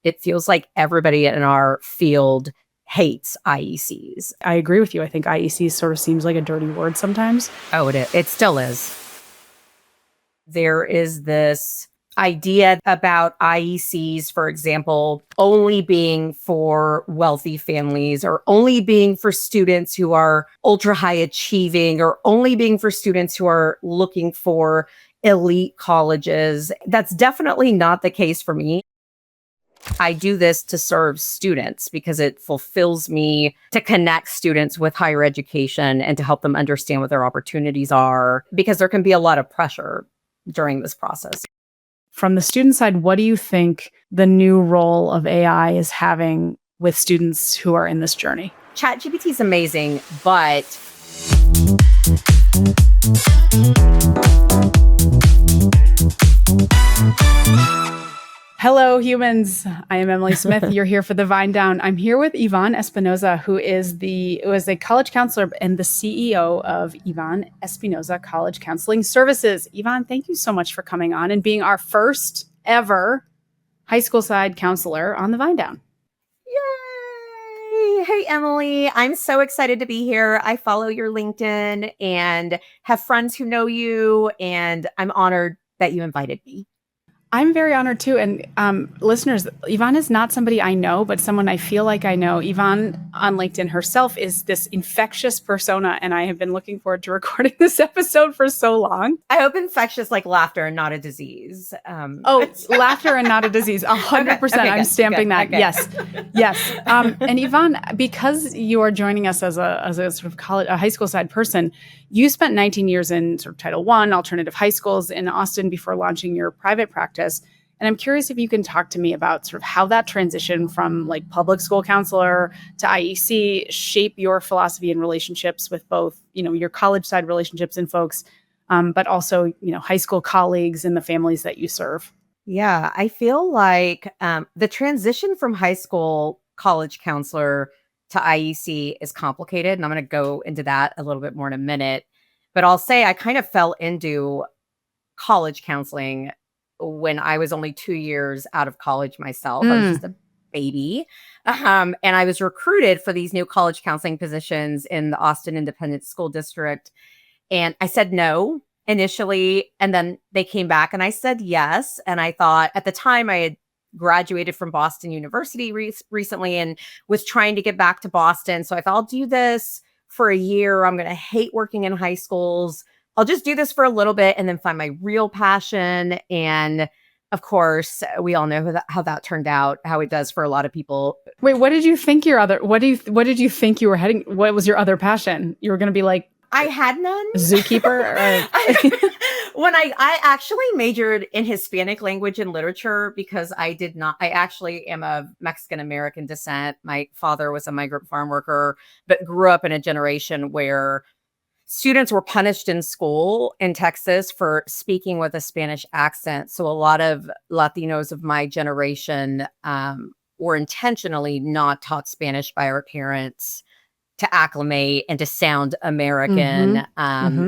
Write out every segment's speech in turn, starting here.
it feels like everybody in our field hates IECs. I agree with you. I think IECs sort of seems like a dirty word sometimes. Oh, it is. It still is. There is this idea about IECs, for example, only being for wealthy families or only being for students who are ultra high achieving or only being for students who are looking for elite colleges. That's definitely not the case for me. I do this to serve students because it fulfills me to connect students with higher education and to help them understand what their opportunities are, because there can be a lot of pressure during this process. From the student side, what do you think the new role of AI is having with students who are in this journey? ChatGPT is amazing, but hello, humans. I am Emily Smith. You're here for the VineDown. I'm here with Yvonne Espinoza, who is a college counselor and the CEO of Yvonne Espinoza College Counseling Services. Yvonne, thank you so much for coming on and being our first ever high school side counselor on the VineDown. Yay! Hey, Emily. I'm so excited to be here. I follow your LinkedIn and have friends who know you, and I'm honored that you invited me. I'm very honored too. And listeners, Yvonne is not somebody I know, but someone I feel like I know. Yvonne on LinkedIn herself is this infectious persona, and I have been looking forward to recording this episode for so long. I hope infectious like laughter and not a disease. Laughter and not a disease. 100%. Okay, I'm stamping that. Okay. Yes. And Yvonne, because you are joining us as a sort of a high school side person, you spent 19 years in sort of Title I alternative high schools in Austin before launching your private practice. And I'm curious if you can talk to me about sort of how that transition from like public school counselor to IEC shape your philosophy and relationships with both, your college side relationships and folks, but also, high school colleagues and the families that you serve. Yeah, I feel like the transition from high school college counselor to IEC is complicated. And I'm going to go into that a little bit more in a minute. But I'll say I kind of fell into college counseling when I was only 2 years out of college myself. I was just a baby. And I was recruited for these new college counseling positions in the Austin Independent School District. And I said no initially. And then they came back and I said yes. And I thought at the time I had graduated from Boston University recently and was trying to get back to Boston. So I thought I'll do this for a year. I'm going to hate working in high schools. I'll just do this for a little bit and then find my real passion. And of course, we all know how that turned out, how it does for a lot of people. Wait, what did you think what did you think you were heading? What was your other passion? You were going to be like, I had none. Zookeeper? When I actually majored in Hispanic language and literature because I actually am of Mexican American descent. My father was a migrant farm worker, but grew up in a generation where students were punished in school in Texas for speaking with a Spanish accent. So a lot of Latinos of my generation were intentionally not taught Spanish by our parents to acclimate and to sound American.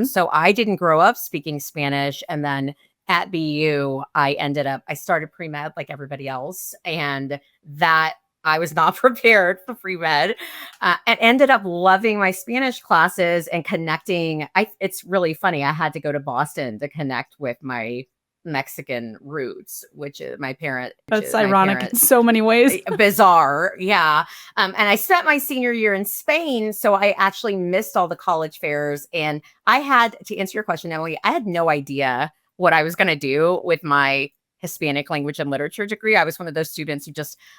So I didn't grow up speaking Spanish. And then at BU, I started pre-med like everybody else. And that I was not prepared for pre-med and ended up loving my Spanish classes and connecting. It's really funny. I had to go to Boston to connect with my Mexican roots, which is my parent. That's ironic in so many ways. Bizarre. Yeah. And I spent my senior year in Spain. So I actually missed all the college fairs. And I had, to answer your question, Emily, I had no idea what I was going to do with my Hispanic language and literature degree. I was one of those students who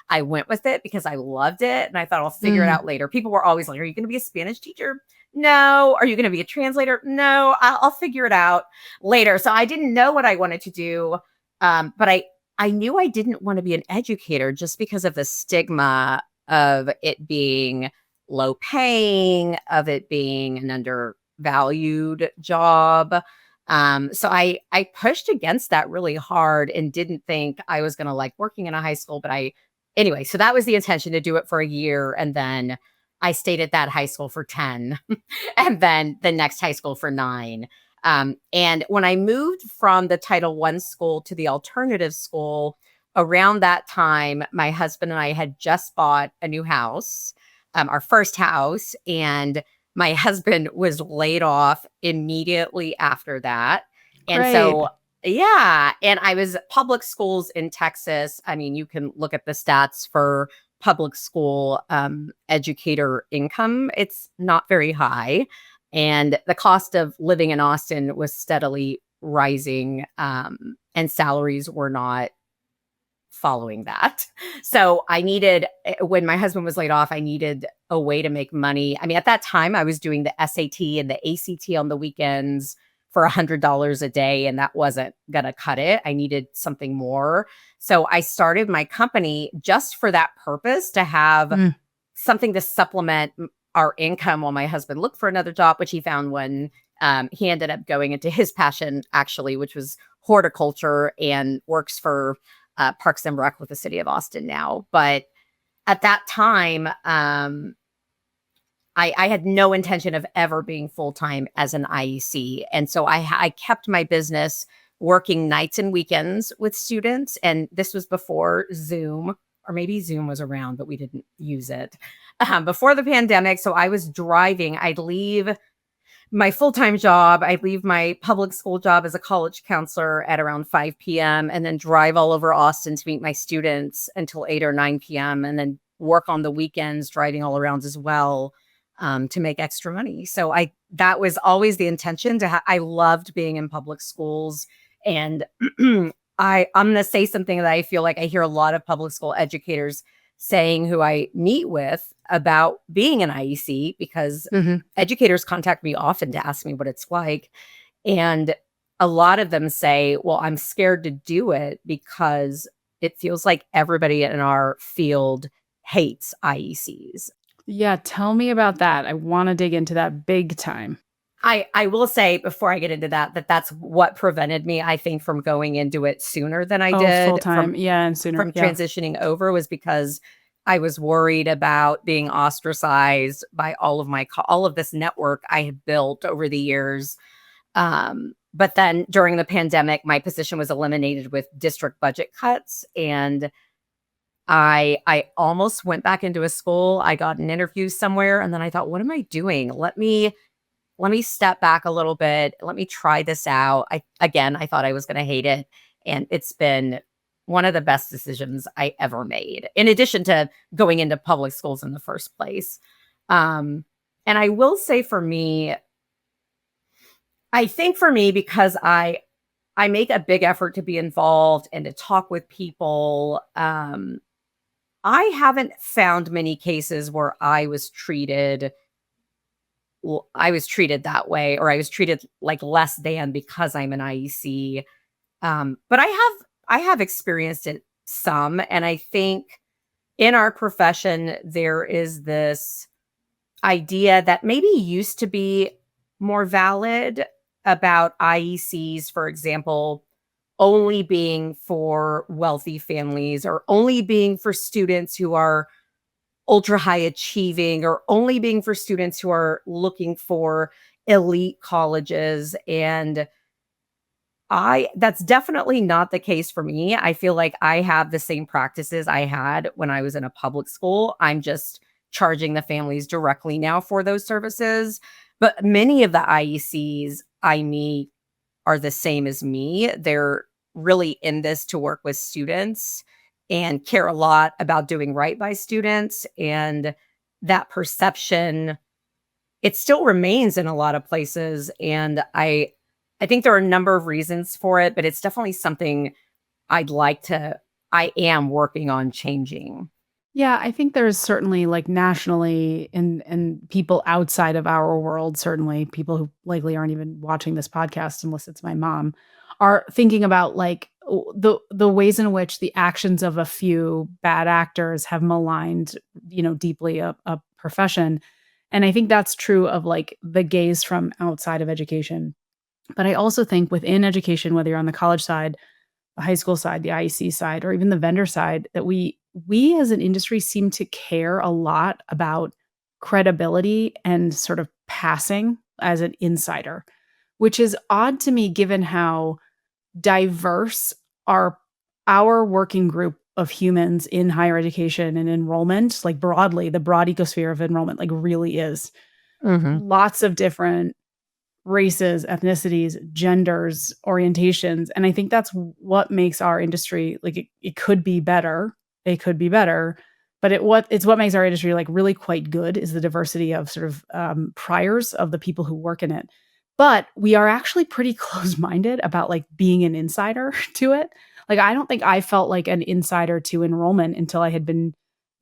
I went with it because I loved it. And I thought I'll figure it out later. People were always like, are you going to be a Spanish teacher? No. Are you going to be a translator? No, I'll figure it out later. So I didn't know what I wanted to do. But I knew I didn't want to be an educator just because of the stigma of it being low paying, of it being an undervalued job. So I pushed against that really hard and didn't think I was going to like working in a high school. But anyway, so that was the intention, to do it for a year. And then I stayed at that high school for 10 and then the next high school for 9. And when I moved from the Title I school to the alternative school around that time, my husband and I had just bought a new house, our first house, and my husband was laid off immediately after that. And Great. so, yeah, and I was public schools in Texas. I mean, you can look at the stats for public school educator income. It's not very high. And the cost of living in Austin was steadily rising, and salaries were not following that. So I needed, when my husband was laid off, I needed a way to make money. I mean, at that time, I was doing the SAT and the ACT on the weekends for $100 a day, and that wasn't going to cut it. I needed something more. So I started my company just for that purpose, to have Mm. something to supplement our income while my husband looked for another job, which he found when he ended up going into his passion, actually, which was horticulture, and works for Parks and Rec with the city of Austin now. But at that time, I had no intention of ever being full time as an IEC. And so I kept my business working nights and weekends with students. And this was before Zoom, or maybe Zoom was around, but we didn't use it before the pandemic. So I was driving. I'd leave my full-time job. I'd leave my public school job as a college counselor at around 5 p.m. and then drive all over Austin to meet my students until 8 or 9 p.m. and then work on the weekends, driving all around as well, to make extra money. So that was always the intention I loved being in public schools. And I'm going to say something that I feel like I hear a lot of public school educators saying, who I meet with, about being an IEC, because Hmm. educators contact me often to ask me what it's like. And a lot of them say, well, I'm scared to do it because it feels like everybody in our field hates IECs. Yeah, tell me about that. I want to dig into that big time. I will say, before I get into that that's what prevented me, I think, from going into it sooner than I Oh, full did, time. Yeah, and sooner. from Yeah. transitioning over, was because I was worried about being ostracized by all of this network I had built over the years. But then during the pandemic, my position was eliminated with district budget cuts, and I almost went back into a school. I got an interview somewhere, and then I thought, what am I doing? Let me step back a little bit. Let me try this out. I thought I was going to hate it, and it's been one of the best decisions I ever made, in addition to going into public schools in the first place. And I will say, for me, I think for me, because I make a big effort to be involved and to talk with people, I haven't found many cases where I was treated that way, or I was treated like less than because I'm an IEC. But I have experienced it some, and I think in our profession there is this idea that maybe used to be more valid, about IECs, for example, only being for wealthy families, or only being for students who are ultra high achieving, or only being for students who are looking for elite colleges. And that's definitely not the case for me. I feel like I have the same practices I had when I was in a public school. I'm just charging the families directly now for those services. But many of the IECs I meet are the same as me. They're really in this to work with students and care a lot about doing right by students. And that perception, it still remains in a lot of places. And I think there are a number of reasons for it, but it's definitely something I am working on changing. Yeah, I think there's certainly like nationally and people outside of our world, certainly people who likely aren't even watching this podcast unless it's my mom, are thinking about like the ways in which the actions of a few bad actors have maligned, deeply a profession. And I think that's true of like the gaze from outside of education. But I also think within education, whether you're on the college side, the high school side, the IEC side, or even the vendor side, that we as an industry seem to care a lot about credibility and sort of passing as an insider, which is odd to me given how diverse our our working group of humans in higher education and enrollment, like broadly, the broad ecosphere of enrollment, like really is Mhm. lots of different races, ethnicities, genders, orientations. And I think that's what makes our industry like it could be better. It could be better. But it's what makes our industry like really quite good is the diversity of sort of priors of the people who work in it. But we are actually pretty close-minded about like being an insider to it. Like I don't think I felt like an insider to enrollment until I had been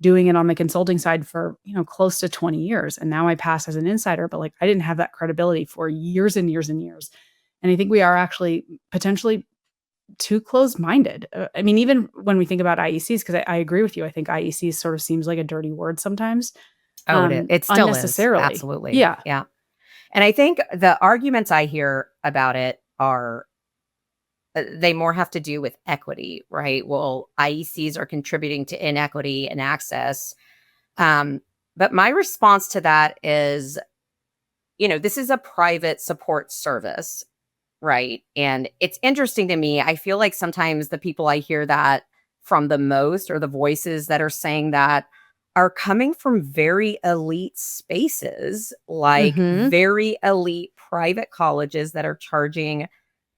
doing it on the consulting side for, close to 20 years. And now I pass as an insider, but like I didn't have that credibility for years and years and years. And I think we are actually potentially too close-minded. I mean, even when we think about IECs, because I agree with you, I think IECs sort of seems like a dirty word sometimes, Oh, it still is. unnecessarily. Absolutely. Yeah. Yeah. And I think the arguments I hear about it are they more have to do with equity, right? Well, IECs are contributing to inequity and access. Um, but my response to that is, this is a private support service, right? And it's interesting to me. I feel like sometimes the people I hear that from the most, or the voices that are saying that, are coming from very elite spaces, like Mhm. very elite private colleges that are charging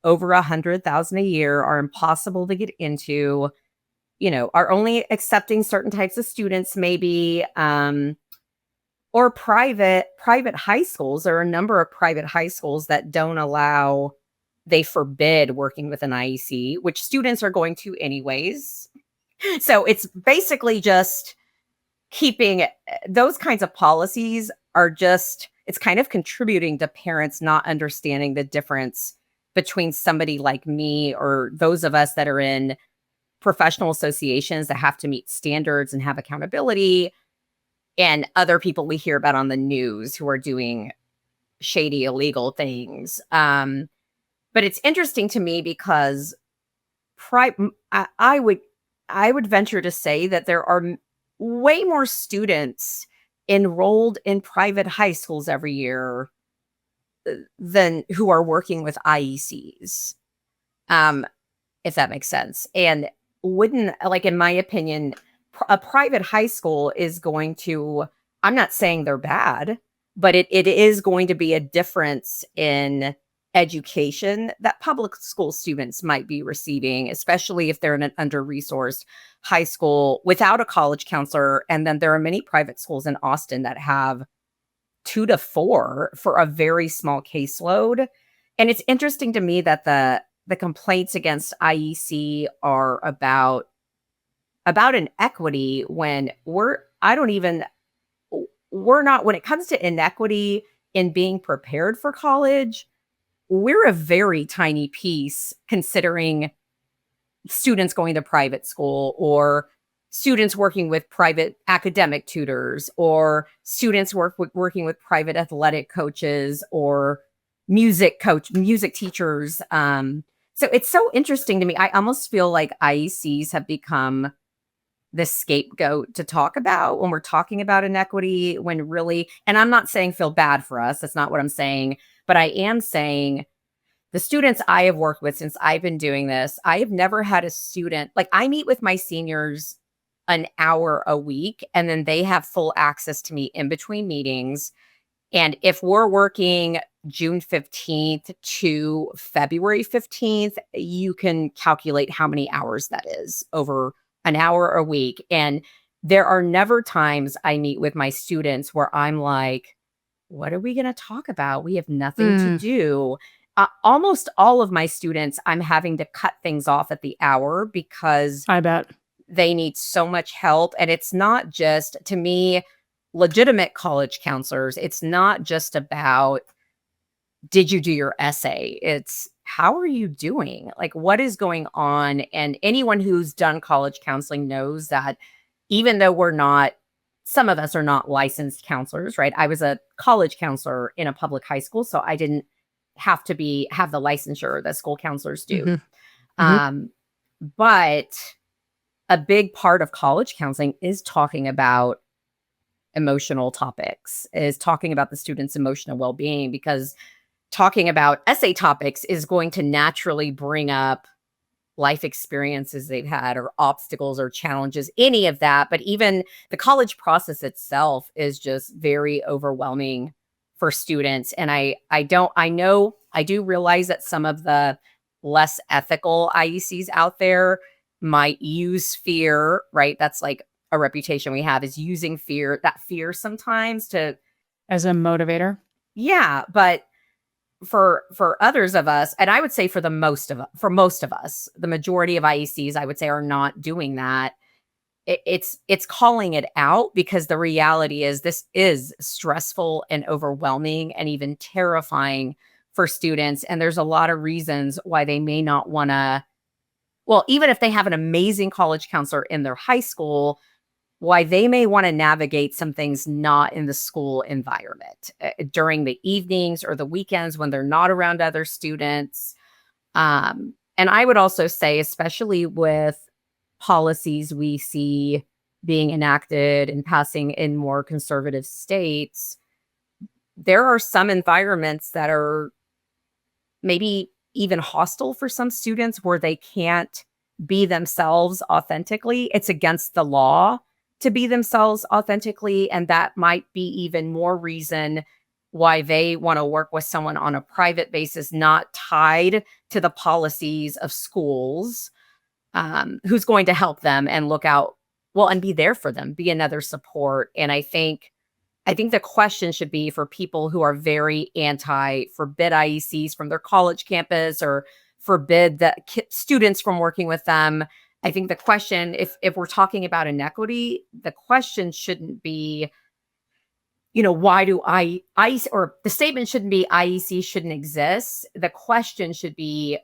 over 100,000 a year, are impossible to get into, are only accepting certain types of students, maybe, or private high schools. There are a number of private high schools that don't allow, they forbid working with an IEC, which students are going to anyways. So it's basically just keeping those kinds of policies are just, it's kind of contributing to parents not understanding the difference between somebody like me or those of us that are in professional associations that have to meet standards and have accountability, and other people we hear about on the news who are doing shady, illegal things. But it's interesting to me because I would venture to say that there are way more students enrolled in private high schools every year than who are working with IECs. Um, if that makes sense. And wouldn't, like, in my opinion, a private high school is going to, I'm not saying they're bad, but it is going to be a difference in education that public school students might be receiving, especially if they're in an under-resourced high school without a college counselor. And then there are many private schools in Austin that have 2 to 4 for a very small caseload. And it's interesting to me that the complaints against IEC are about an equity when we're not, when it comes to inequity in being prepared for college, we're a very tiny piece considering students going to private school, or students working with private academic tutors, or students working with private athletic coaches, or music teachers. So it's so interesting to me. I almost feel like IECs have become the scapegoat to talk about when we're talking about inequity, when really, and I'm not saying feel bad for us. That's not what I'm saying. But I am saying the students I have worked with since I've been doing this, I have never had a student, like, I meet with my seniors an hour a week, and then they have full access to me in between meetings. And if we're working June 15th to February 15th, you can calculate how many hours that is over an hour a week. And there are never times I meet with my students where I'm like, what are we going to talk about? We have nothing to Mm, do. Almost all of my students, I'm having to cut things off at the hour because I bet. they need so much help. And it's not just, to me, legitimate college counselors, it's not just about, did you do your essay? It's, how are you doing? Like, what is going on? And anyone who's done college counseling knows that even though some of us are not licensed counselors, right? I was a college counselor in a public high school, so I didn't have the licensure that school counselors do. Mhm. Mhm. Um, but a big part of college counseling is talking about emotional topics, is talking about the student's emotional well-being, because talking about essay topics is going to naturally bring up life experiences they've had or obstacles or challenges, any of that. But even the college process itself is just very overwhelming for students. And I do realize that some of the less ethical IECs out there might use fear, right? That's like a reputation we have, is using that fear sometimes to, As a motivator? yeah, but for others of us, and I would say for most of us, the majority of IECs, I would say, are not doing that. It's calling it out, because the reality is this is stressful and overwhelming and even terrifying for students. And there's a lot of reasons why they may not want to, well, even if they have an amazing college counselor in their high school, why they may want to navigate some things not in the school environment during the evenings or the weekends when they're not around other students. And I would also say, especially with policies we see being enacted and passing in more conservative states, there are some environments that are maybe even hostile for some students, where they can't be themselves authentically. It's against the law to be themselves authentically. And that might be even more reason why they want to work with someone on a private basis, not tied to the policies of schools, who's going to help them and look out, well, and be there for them, be another support. And I think the question should be, for people who are very forbid IECs from their college campus, or forbid the students from working with them. I think the question, if we're talking about inequity, the question shouldn't be, why do or the statement shouldn't be IEC shouldn't exist. The question should be,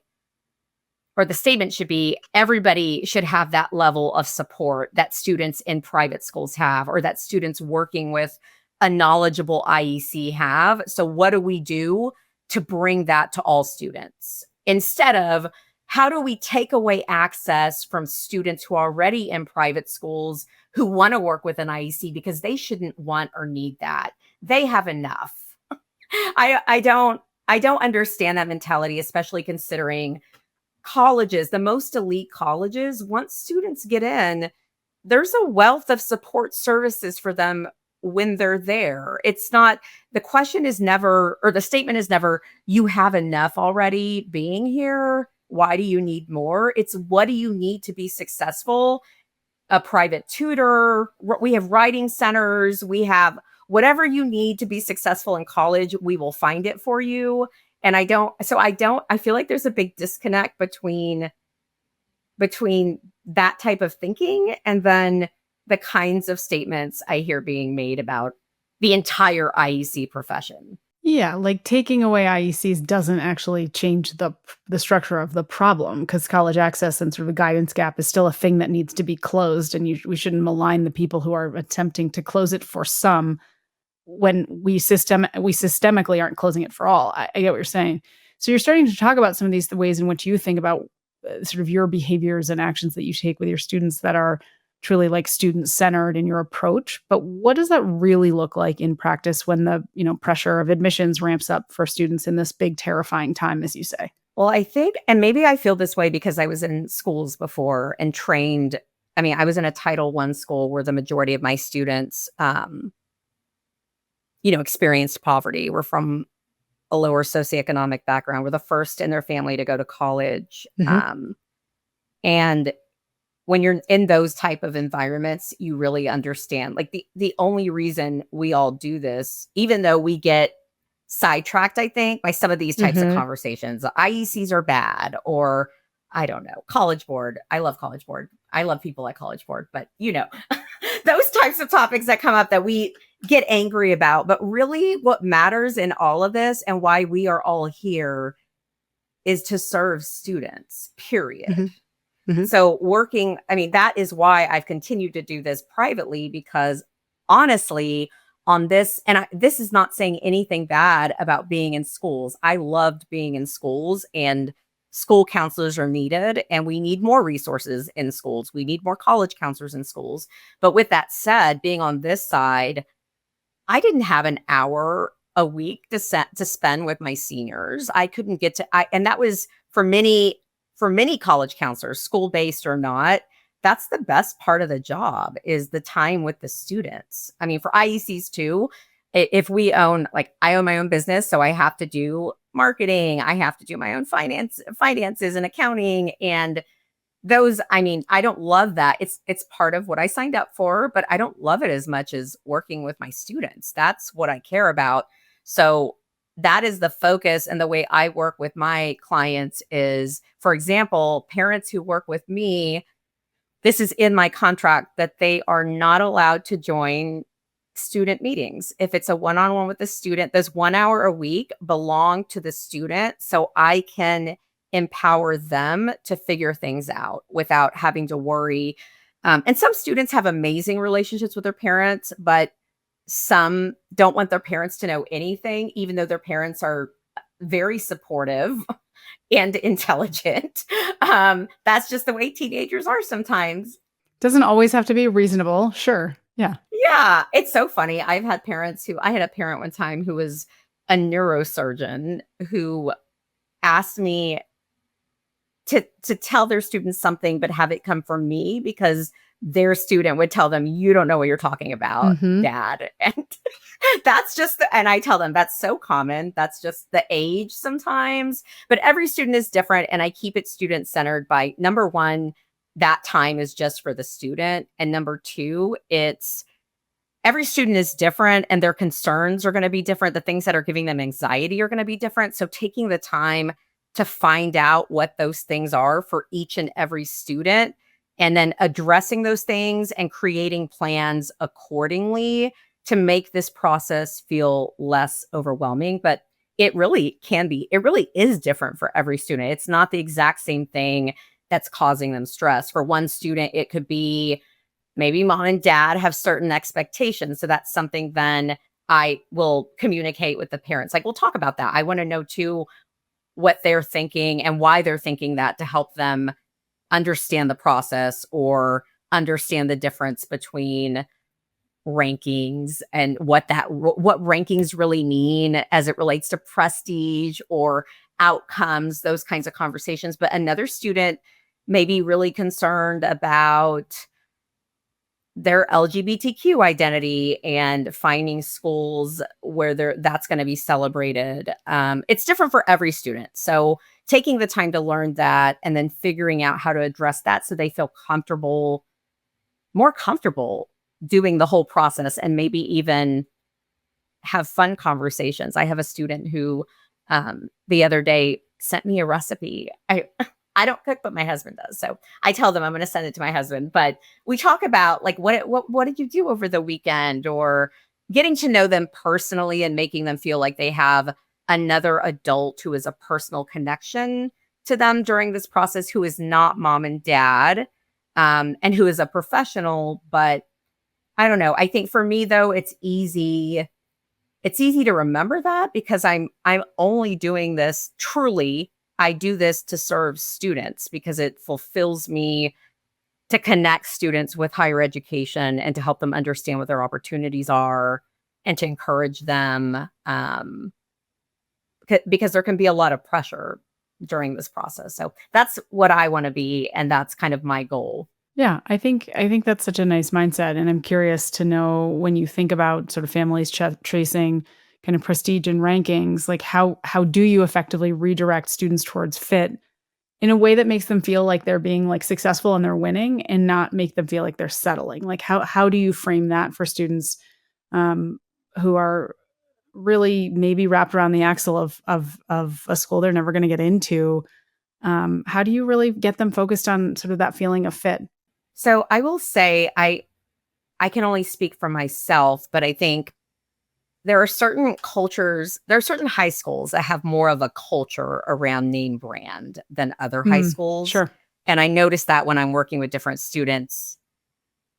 or the statement should be, everybody should have that level of support that students in private schools have, or that students working with a knowledgeable IEC have. So what do we do to bring that to all students? Instead of, how do we take away access from students who are already in private schools who want to work with an IEC, because they shouldn't want or need that. They have enough. I don't understand that mentality, especially considering colleges, the most elite colleges, once students get in, there's a wealth of support services for them when they're there. It's not, the question is never, or the statement is never, you have enough already being here. Why do you need more? It's, what do you need to be successful? A private tutor. We have writing centers. We have whatever you need to be successful in college. We will find it for you. And I feel like there's a big disconnect between that type of thinking and then the kinds of statements I hear being made about the entire IEC profession. Yeah, like taking away IECs doesn't actually change the structure of the problem, because college access and sort of the guidance gap is still a thing that needs to be closed, and we shouldn't malign the people who are attempting to close it for some, when we systemically aren't closing it for all. I get what you're saying. So you're starting to talk about some of these ways in which you think about sort of your behaviors and actions that you take with your students that are truly like student-centered in your approach. But what does that really look like in practice when the pressure of admissions ramps up for students in this big, terrifying time, as you say? Well, I think, and maybe I feel this way because I was in schools before and trained. I mean, I was in a Title I school where the majority of my students, experienced poverty. We're from a lower socioeconomic background. We're the first in their family to go to college. Mm-hmm. And when you're in those type of environments, you really understand, like, the only reason we all do this, even though we get sidetracked, I think, by some of these types of conversations. The IECs are bad, or I don't know, College Board. I love College Board. I love people at College Board, but those types of topics that come up that we get angry about. But really what matters in all of this, and why we are all here, is to serve students, period. Mm-hmm. Mm-hmm. So that is why I've continued to do this privately, because honestly, on this, and this is not saying anything bad about being in schools. I loved being in schools, and school counselors are needed, and we need more resources in schools. We need more college counselors in schools. But with that said, being on this side, I didn't have an hour a week to spend with my seniors. I couldn't get to, and that was for for many college counselors, school-based or not, that's the best part of the job is the time with the students. I mean, for IECs too, if we own, like I own my own business, so I have to do marketing, I have to do my own finances and accounting and those, I mean, I don't love that. It's part of what I signed up for, but I don't love it as much as working with my students. That's what I care about. So that is the focus and the way I work with my clients is, for example, parents who work with me, this is in my contract that they are not allowed to join student meetings. If it's a one-on-one with the student, those 1 hour a week belong to the student so I can empower them to figure things out without having to worry. And some students have amazing relationships with their parents, but some don't want their parents to know anything, even though their parents are very supportive and intelligent. That's just the way teenagers are sometimes. Doesn't always have to be reasonable. Sure. Yeah. Yeah, it's so funny. I had a parent one time who was a neurosurgeon who asked me to tell their students something, but have it come from me because their student would tell them, "You don't know what you're talking about, Mhm. dad." And and I tell them that's so common. That's just the age sometimes, but every student is different. And I keep it student centered by number one, that time is just for the student. And number two, it's every student is different and their concerns are going to be different. The things that are giving them anxiety are going to be different. So taking the time to find out what those things are for each and every student and then addressing those things and creating plans accordingly to make this process feel less overwhelming. But it really can be, it really is different for every student. It's not the exact same thing that's causing them stress. For one student, it could be maybe mom and dad have certain expectations. So that's something then I will communicate with the parents. Like, we'll talk about that. I want to know too what they're thinking and why they're thinking that to help them understand the process or understand the difference between rankings and what rankings really mean as it relates to prestige or outcomes, those kinds of conversations. But another student may be really concerned about their LGBTQ identity and finding schools where that's going to be celebrated. It's different for every student. So taking the time to learn that and then figuring out how to address that so they feel more comfortable doing the whole process and maybe even have fun conversations. I have a student who the other day sent me a recipe. I don't cook, but my husband does. So I tell them I'm going to send it to my husband. But we talk about like what did you do over the weekend, or getting to know them personally and making them feel like they have another adult who is a personal connection to them during this process, who is not mom and dad, and who is a professional. But I don't know. I think for me though, it's easy. It's easy to remember that because I'm only doing this truly. I do this to serve students because it fulfills me to connect students with higher education and to help them understand what their opportunities are and to encourage them, because there can be a lot of pressure during this process. So that's what I want to be. And that's kind of my goal. Yeah, I think that's such a nice mindset, and I'm curious to know when you think about sort of families chasing kind of prestige and rankings, like how do you effectively redirect students towards fit in a way that makes them feel like they're being like successful and they're winning, and not make them feel like they're settling? Like how do you frame that for students who are really maybe wrapped around the axle of a school they're never going to get into? How do you really get them focused on sort of that feeling of fit? So I will say I can only speak for myself, but I think there are certain cultures, there are certain high schools that have more of a culture around name brand than other high Mm, schools. sure. And I noticed that when I'm working with different students,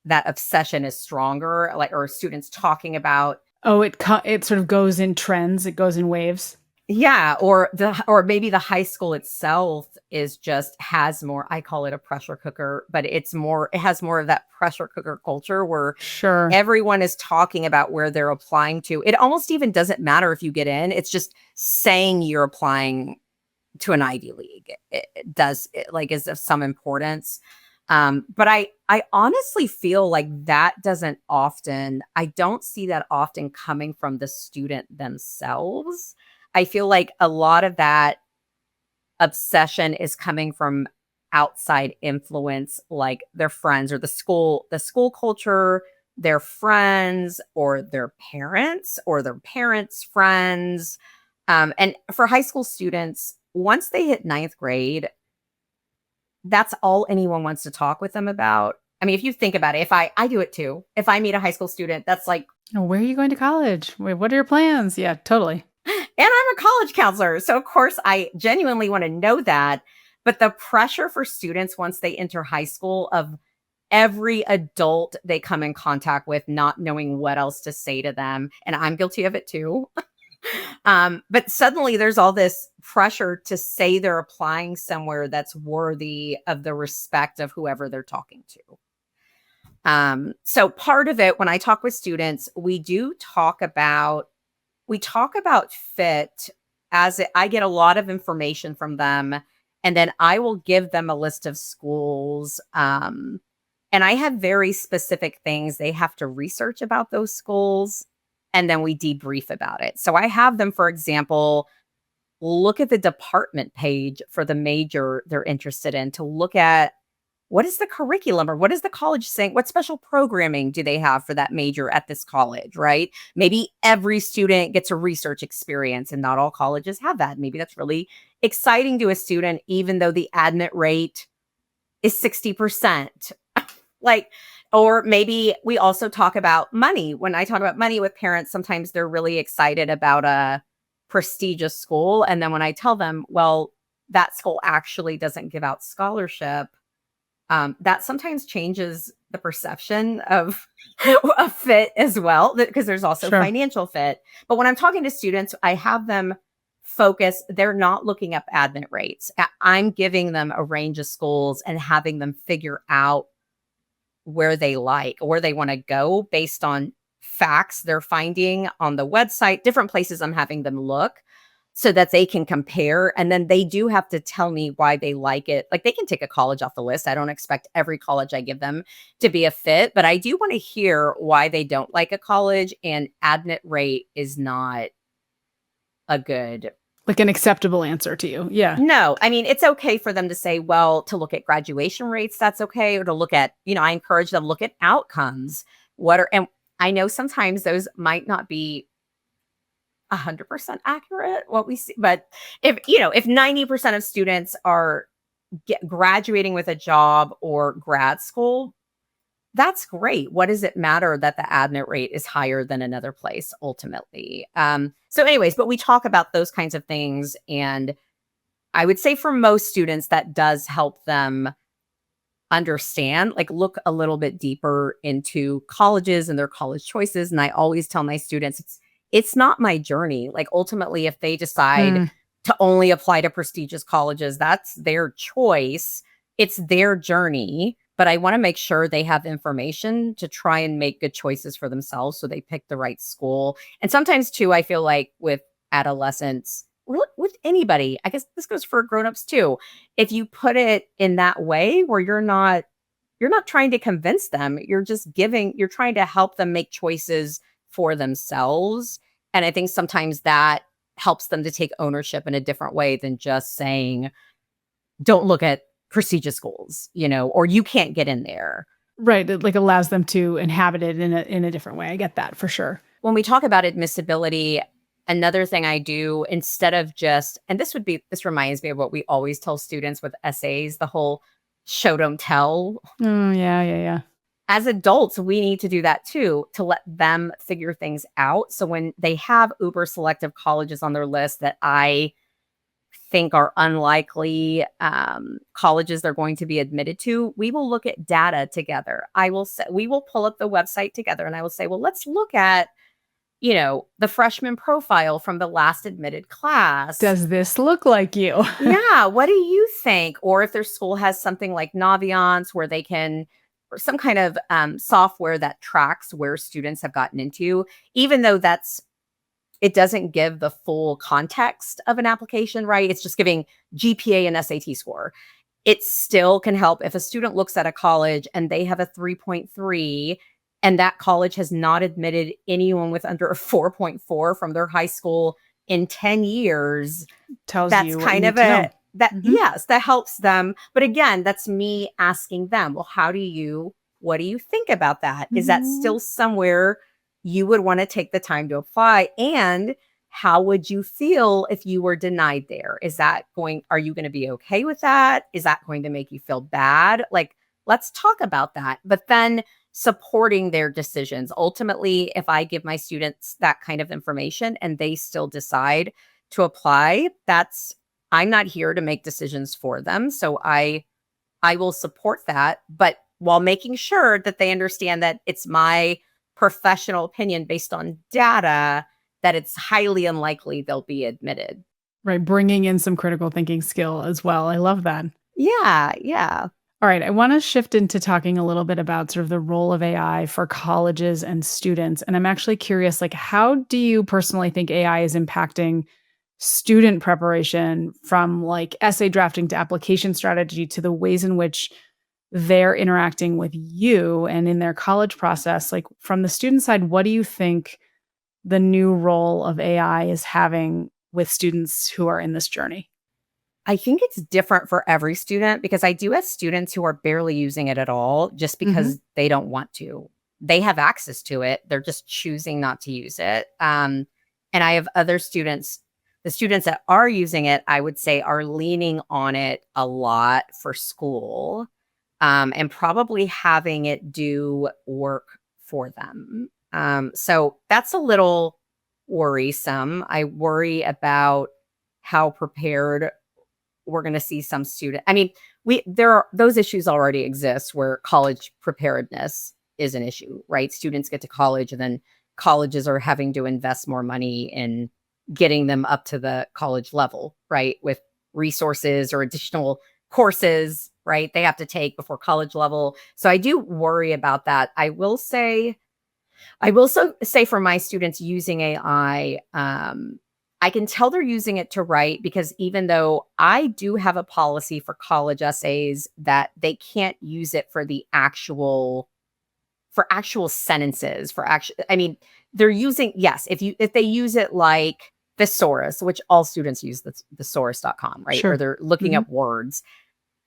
that obsession is stronger, like, or students talking about, Oh, it sort of goes in trends, it goes in waves. yeah, or maybe the high school itself is just has more, I call it a pressure cooker, but it has more of that pressure cooker culture where Sure. everyone is talking about where they're applying to. It almost even doesn't matter if you get in. It's just saying you're applying to an Ivy League. It does, like, is of some importance. But I honestly feel like that doesn't often, I don't see that often coming from the student themselves. I feel like a lot of that obsession is coming from outside influence, like their friends or the school culture, their friends or their parents' friends. And for high school students, once they hit ninth grade, that's all anyone wants to talk with them about. I mean, if you think about it, if I do it too. If I meet a high school student, that's like, Oh, where are you going to college? Wait, what are your plans? Yeah, totally. and I'm a college counselor. So of course I genuinely want to know that. But the pressure for students once they enter high school of every adult they come in contact with, not knowing what else to say to them. And I'm guilty of it too. But suddenly there's all this pressure to say they're applying somewhere that's worthy of the respect of whoever they're talking to. So part of it, when I talk with students, we talk about fit I get a lot of information from them, and then I will give them a list of schools. And I have very specific things they have to research about those schools, and then we debrief about it. So I have them, for example, look at the department page for the major they're interested in, to look at what is the curriculum or what is the college saying? What special programming do they have for that major at this college, right? Maybe every student gets a research experience and not all colleges have that. Maybe that's really exciting to a student, even though the admit rate is 60%. Like, or maybe we also talk about money. When I talk about money with parents, sometimes they're really excited about a prestigious school. And then when I tell them, well, that school actually doesn't give out scholarship, that sometimes changes the perception of a fit as well, because there's also Sure. financial fit. But when I'm talking to students, I have them focus, they're not looking up admit rates. I'm giving them a range of schools and having them figure out where they want to go based on facts they're finding on the website, different places I'm having them look so that they can compare. And then they do have to tell me why they like it. Like, they can take a college off the list. I don't expect every college I give them to be a fit, but I do want to hear why they don't like a college, and admit rate is not a good. Like an acceptable answer to you. Yeah. No, I mean, it's okay for them to say, well, to look at graduation rates, that's okay. Or to look at, I encourage them to look at outcomes. And I know sometimes those might not be 100% accurate, what we see. But if 90% of students are graduating with a job or grad school, that's great. What does it matter that the admit rate is higher than another place ultimately? So anyways, but we talk about those kinds of things. And I would say for most students, that does help them understand, like, look a little bit deeper into colleges and their college choices. And I always tell my students, it's not my journey. Like, ultimately, if they decide to only apply to prestigious colleges, that's their choice. It's their journey. But I want to make sure they have information to try and make good choices for themselves so they pick the right school. And sometimes too, I feel like with adolescents, with anybody, I guess this goes for grownups too. If you put it in that way where you're not trying to convince them, you're trying to help them make choices for themselves. And I think sometimes that helps them to take ownership in a different way than just saying, don't look at prestigious schools, or you can't get in there. Right. It like allows them to inhabit it in a different way. I get that for sure. When we talk about admissibility, another thing I do, instead of just, and this reminds me of what we always tell students with essays, the whole show, don't tell. Oh, yeah. As adults, we need to do that too, to let them figure things out. So when they have uber selective colleges on their list that I think are unlikely colleges they're going to be admitted to, we will look at data together. We will pull up the website together, and I will say, well, let's look at, the freshman profile from the last admitted class. Does this look like you? Yeah. What do you think? Or if their school has something like Naviance where they can, or some kind of software that tracks where students have gotten into, even though it doesn't give the full context of an application, right? It's just giving GPA and SAT score. It still can help if a student looks at a college and they have a 3.3 and that college has not admitted anyone with under a 4.4 from their high school in 10 years. Tells that's you kind of a that yes, that helps them. But again, that's me asking them, well, what do you think about that? Is that still somewhere you would want to take the time to apply? And how would you feel if you were denied there? Are you going to be okay with that? Is that going to make you feel bad? Like, let's talk about that. But then supporting their decisions. Ultimately, if I give my students that kind of information and they still decide to apply, I'm not here to make decisions for them. So I will support that, but while making sure that they understand that it's my professional opinion based on data that it's highly unlikely they'll be admitted. Right. Bringing in some critical thinking skill as well. I love that. Yeah. Yeah. All right. I want to shift into talking a little bit about sort of the role of AI for colleges and students. And I'm actually curious, like, how do you personally think AI is impacting student preparation, from like essay drafting to application strategy to the ways in which they're interacting with you and in their college process? Like, from the student side, what do you think the new role of AI is having with students who are in this journey? I think it's different for every student because I do have students who are barely using it at all just because they don't want to. They have access to it. They're just choosing not to use it. And I have other students, the students that are using it, I would say are leaning on it a lot for school, and probably having it do work for them. So that's a little worrisome. I worry about how prepared we're going to see some student. I mean, those issues already exist where college preparedness is an issue, right? Students get to college and then colleges are having to invest more money in getting them up to the college level, right? With resources or additional courses, right? They have to take before college level. So I do worry about that. I will say for my students using AI, I can tell they're using it to write because even though I do have a policy for college essays that they can't use it for actual sentences, I mean, they're using, yes, if they use it like thesaurus, which all students use thesaurus.com, right? Sure. Or they're looking up words,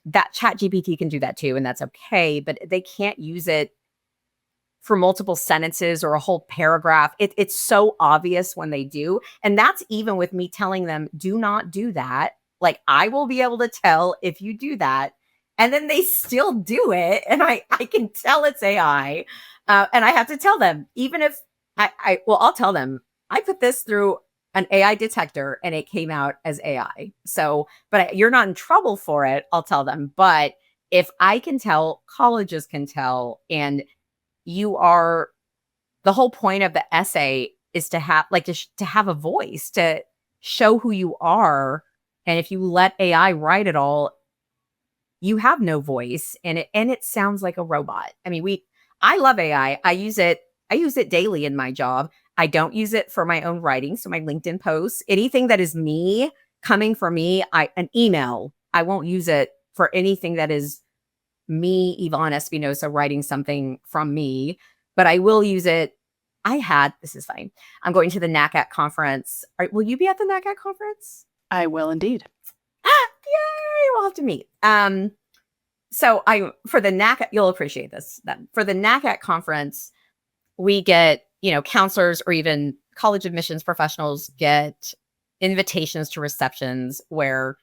that ChatGPT can do that too, and that's okay, but they can't use it for multiple sentences or a whole paragraph. It's so obvious when they do. And that's even with me telling them, do not do that. Like, I will be able to tell if you do that. And then they still do it. And I can tell it's AI. And I have to tell them, even if I'll tell them, I put this through an AI detector and it came out as AI. So, but you're not in trouble for it. I'll tell them. But if I can tell, colleges can tell, and the whole point of the essay is to have to have a voice, to show who you are. And if you let AI write it all, you have no voice, and it sounds like a robot. I mean, I love AI. I use it daily in my job. I don't use it for my own writing. So my LinkedIn posts, anything that is me coming from me, an email, I won't use it for anything that is me, Yvonne Espinoza, writing something from me, but I will use it. This is fine. I'm going to the NACAT conference. Will you be at the NACAT conference? I will indeed. Yay! We'll have to meet. So for the NACAT, you'll appreciate this then. For the NACAT conference, we get, counselors or even college admissions professionals get invitations to receptions where,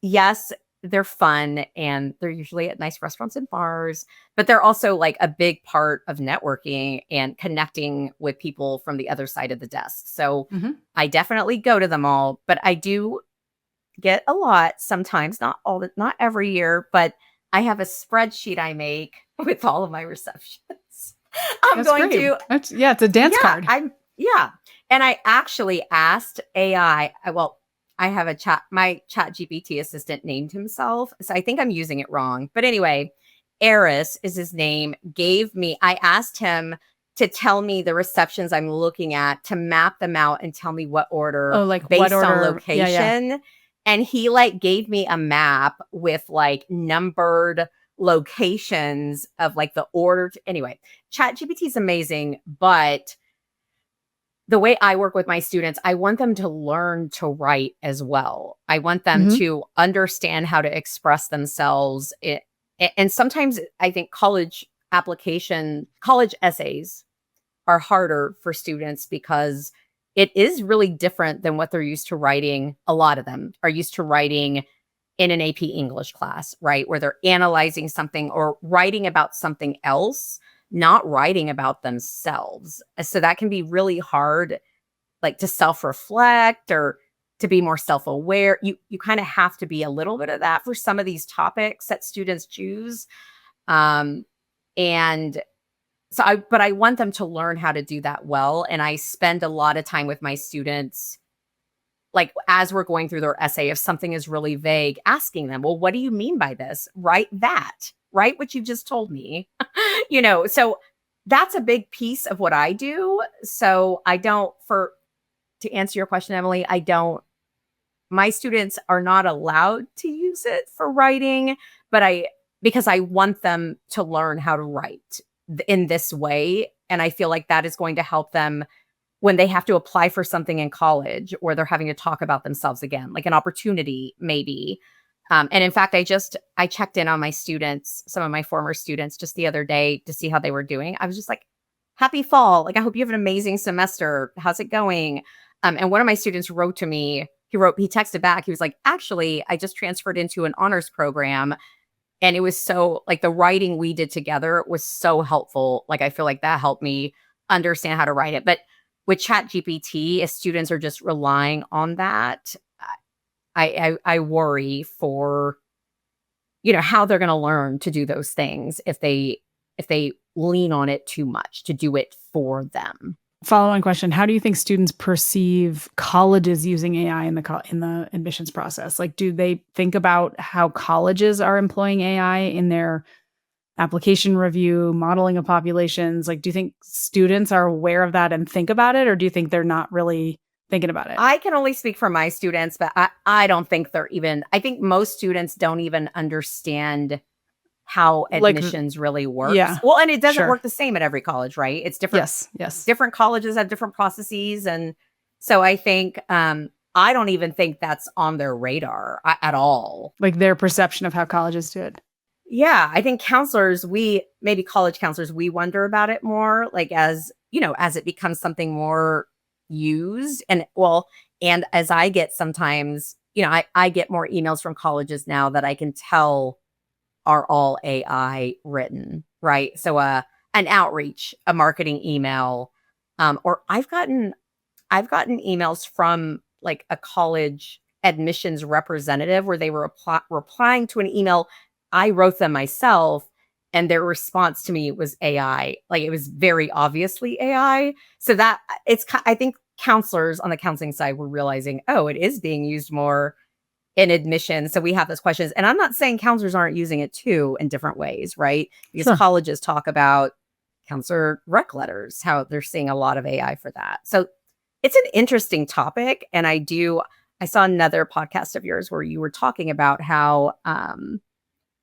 yes, they're fun and they're usually at nice restaurants and bars, but they're also like a big part of networking and connecting with people from the other side of the desk. So I definitely go to them all, but I do get a lot sometimes, not every year, but I have a spreadsheet I make with all of my receptions. It's a dance card. And I actually asked AI, I have my ChatGPT assistant named himself. So I think I'm using it wrong. But anyway, Eris is his name, I asked him to tell me the receptions I'm looking at, to map them out and tell me what order Oh, like what based on order? Yeah. location. And he like gave me a map with like numbered locations of like the order. Anyway, ChatGPT is amazing, but the way I work with my students, I want them to learn to write as well. I want them Mhm. to understand how to express themselves. And sometimes I think college essays are harder for students because it is really different than what they're used to writing. A lot of them are used to writing in an AP English class, right? Where they're analyzing something or writing about something else, not writing about themselves. So that can be really hard, like to self-reflect or to be more self-aware. You kind of have to be a little bit of that for some of these topics that students choose. Um, and but I want them to learn how to do that well. And I spend a lot of time with my students, like as we're going through their essay, if something is really vague, asking them, well, what do you mean by this? Write that, write what you just told me. So that's a big piece of what I do. So I don't, to answer your question, Emily, my students are not allowed to use it for writing, because I want them to learn how to write in this way. And I feel like that is going to help them when they have to apply for something in college or they're having to talk about themselves again, like an opportunity, maybe. And in fact, I checked in on my students, some of my former students just the other day to see how they were doing. I was just like, happy fall. Like, I hope you have an amazing semester. How's it going? And one of my students wrote to me. He texted back. He was like, actually, I just transferred into an honors program. And it was so, like, the writing we did together was so helpful. Like, I feel like that helped me understand how to write it. But with ChatGPT, if students are just relying on that, I worry for, how they're going to learn to do those things if they lean on it too much to do it for them. Follow-on question: how do you think students perceive colleges using AI in the admissions process? Like, do they think about how colleges are employing AI in their application review, modeling of populations? Like, do you think students are aware of that and think about it, or do you think they're not really thinking about it? I can only speak for my students, but I don't think I think most students don't even understand how Like, admissions really works. yeah, Well, and it doesn't sure. work the same at every college, right? It's different. Yes. Different colleges have different processes. And so I think, I don't even think that's on their radar at all. Like their perception of how colleges do it. Yeah, I think maybe college counselors, we wonder about it more, like as it becomes something more used. And as I get sometimes, I get more emails from colleges now that I can tell are all AI written, right? So an outreach, a marketing email, or I've gotten emails from like a college admissions representative where they were replying to an email I wrote them myself, and their response to me was AI. Like, it was very obviously AI. So I think counselors on the counseling side were realizing, oh, it is being used more in admission. So we have those questions. And I'm not saying counselors aren't using it too in different ways, right? Because Sure. colleges talk about counselor rec letters, how they're seeing a lot of AI for that. So it's an interesting topic. And I saw another podcast of yours where you were talking about how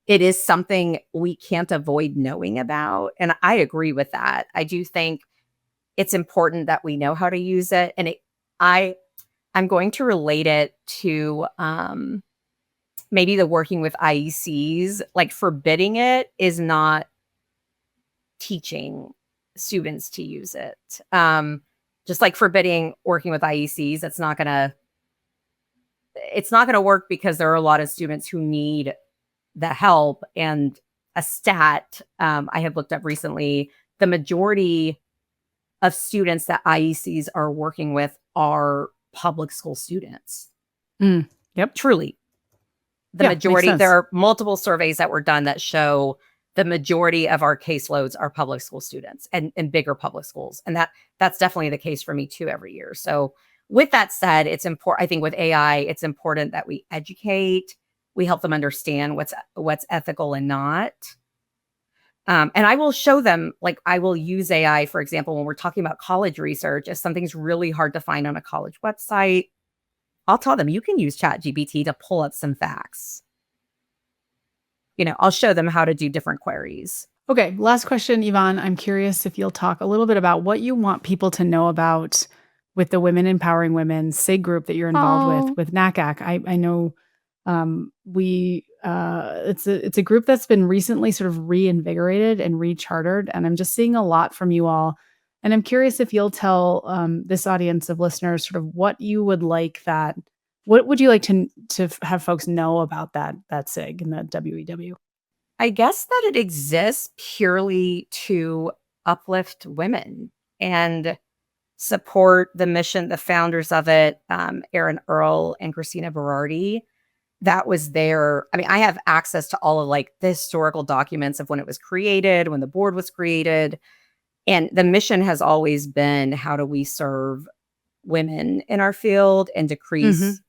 it is something we can't avoid knowing about. And I agree with that. I do think it's important that we know how to use it. And I'm going to relate it to maybe the working with IECs. Like, forbidding it is not teaching students to use it. Just like forbidding working with IECs, it's not gonna work, because there are a lot of students who need the help. And a stat I have looked up recently, the majority of students that IECs are working with are public school students. Yep. Truly. Yeah, makes Majority, sense. there are multiple surveys that were done that show the majority of our caseloads are public school students and bigger public schools. And that's definitely the case for me too every year. So with that said, it's important. I think with AI, it's important that we educate, we help them understand what's ethical and not. And I will show them, like, I will use AI, for example, when we're talking about college research. If something's really hard to find on a college website, I'll tell them you can use ChatGPT to pull up some facts. I'll show them how to do different queries. Okay, last question, Yvonne. I'm curious if you'll talk a little bit about what you want people to know about with the Women Empowering Women SIG group that you're involved with NACAC. I know it's a group that's been recently sort of reinvigorated and rechartered, and I'm just seeing a lot from you all. And I'm curious if you'll tell this audience of listeners sort of what you would like what would you like to have folks know about that SIG and the WEW? I guess that it exists purely to uplift women and support the mission, the founders of it, Erin Earle and Christina Berardi. That was their, I mean, I have access to all of like the historical documents of when it was created, when the board was created. And the mission has always been, how do we serve women in our field and decrease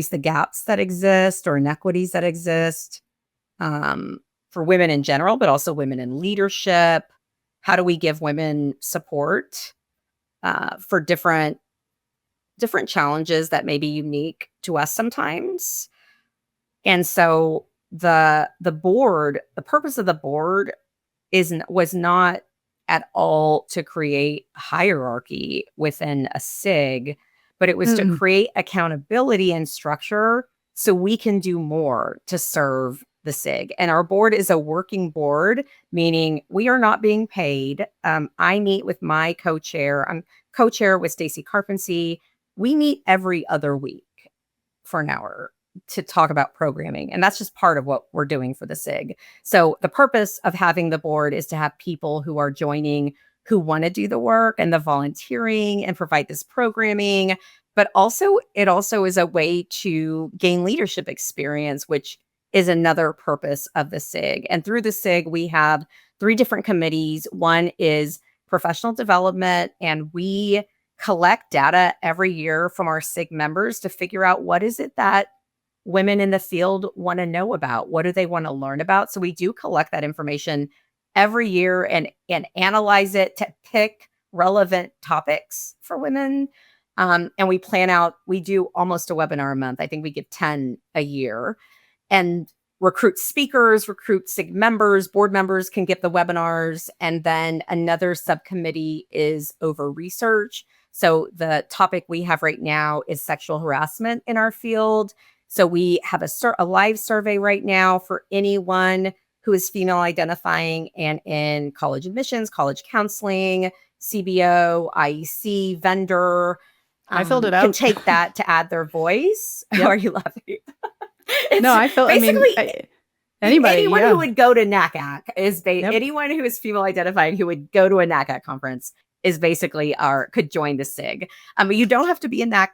the gaps that exist or inequities that exist for women in general, but also women in leadership. How do we give women support for different challenges that may be unique to us sometimes? And so the purpose of the board was not at all to create hierarchy within a SIG, but it was to create accountability and structure so we can do more to serve the SIG. And our board is a working board, meaning we are not being paid. I meet with my co-chair. I'm co-chair with Stacy Carpensey. We meet every other week for an hour to talk about programming. And that's just part of what we're doing for the SIG. So the purpose of having the board is to have people who are joining who want to do the work and the volunteering and provide this programming. But also, it also is a way to gain leadership experience, which is another purpose of the SIG. And through the SIG, we have 3 different committees. One is professional development, and we collect data every year from our SIG members to figure out what is it that women in the field want to know about? What do they want to learn about? So we do collect that information every year and analyze it to pick relevant topics for women. And we do almost a webinar a month. I think we give 10 a year. And recruit speakers, recruit SIG members, board members can get the webinars. And then another subcommittee is over research. So the topic we have right now is sexual harassment in our field. So we have a live survey right now for anyone who is female identifying and in college admissions, college counseling, CBO, IEC, vendor. I filled it out. Can take that to add their voice. Yep. Are you laughing? No, I felt. Anyone who would go to NACAC anyone who is female identifying who would go to a NACAC conference is basically could join the SIG. But you don't have to be a NACAC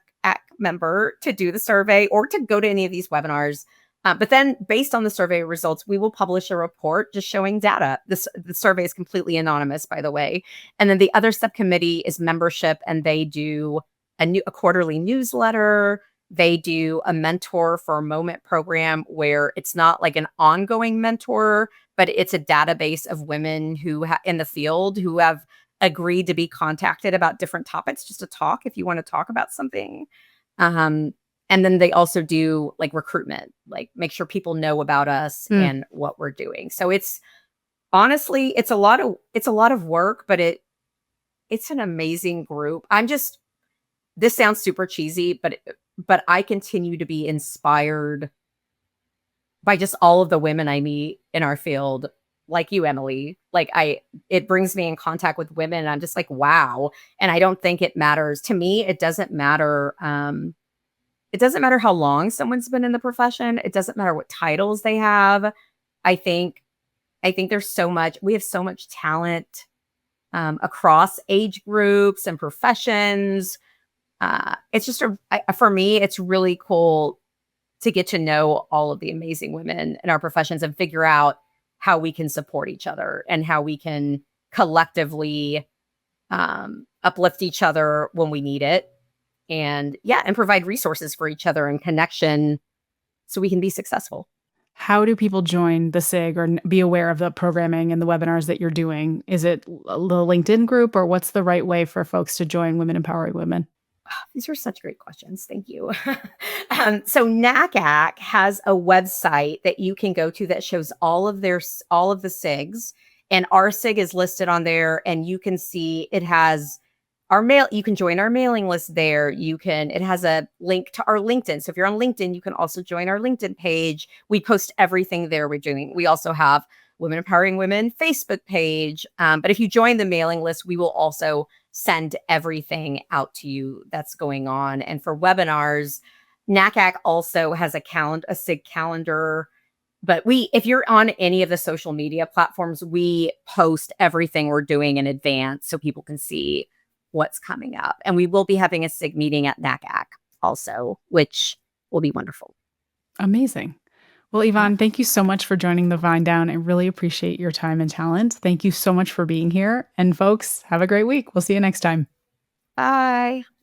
member to do the survey or to go to any of these webinars. But then based on the survey results, we will publish a report just showing data. The survey is completely anonymous, by the way. And then the other subcommittee is membership, and they do a quarterly newsletter. They do a mentor for a moment program where it's not like an ongoing mentor, but it's a database of women who in the field who have agreed to be contacted about different topics, just to talk if you want to talk about something. And then they also do like recruitment, like make sure people know about us and what we're doing. So it's honestly, it's a lot of work, but it's an amazing group. This sounds super cheesy, but I continue to be inspired by just all of the women I meet in our field, like you, Emily. Like it brings me in contact with women, and I'm just like, wow. And I don't think it matters to me. It doesn't matter. It doesn't matter how long someone's been in the profession. It doesn't matter what titles they have. I think we have so much talent across age groups and professions. It's just for me, it's really cool to get to know all of the amazing women in our professions and figure out how we can support each other and how we can collectively uplift each other when we need it. And provide resources for each other and connection so we can be successful. How do people join the SIG or be aware of the programming and the webinars that you're doing? Is it the LinkedIn group, or what's the right way for folks to join Women Empowering Women? These are such great questions. Thank you. So NACAC has a website that you can go to that shows all of all of the SIGs, and our SIG is listed on there. And you can see it has our mail. You can join our mailing list there. It has a link to our LinkedIn. So if you're on LinkedIn, you can also join our LinkedIn page. We post everything there we're doing. We also have Women Empowering Women Facebook page. But if you join the mailing list, we will also send everything out to you that's going on. And for webinars, NACAC also has a SIG calendar. But if you're on any of the social media platforms, we post everything we're doing in advance so people can see what's coming up. And we will be having a SIG meeting at NACAC also, which will be wonderful. Amazing. Well, Yvonne, thank you so much for joining the VineDown. I really appreciate your time and talent. Thank you so much for being here. And folks, have a great week. We'll see you next time. Bye.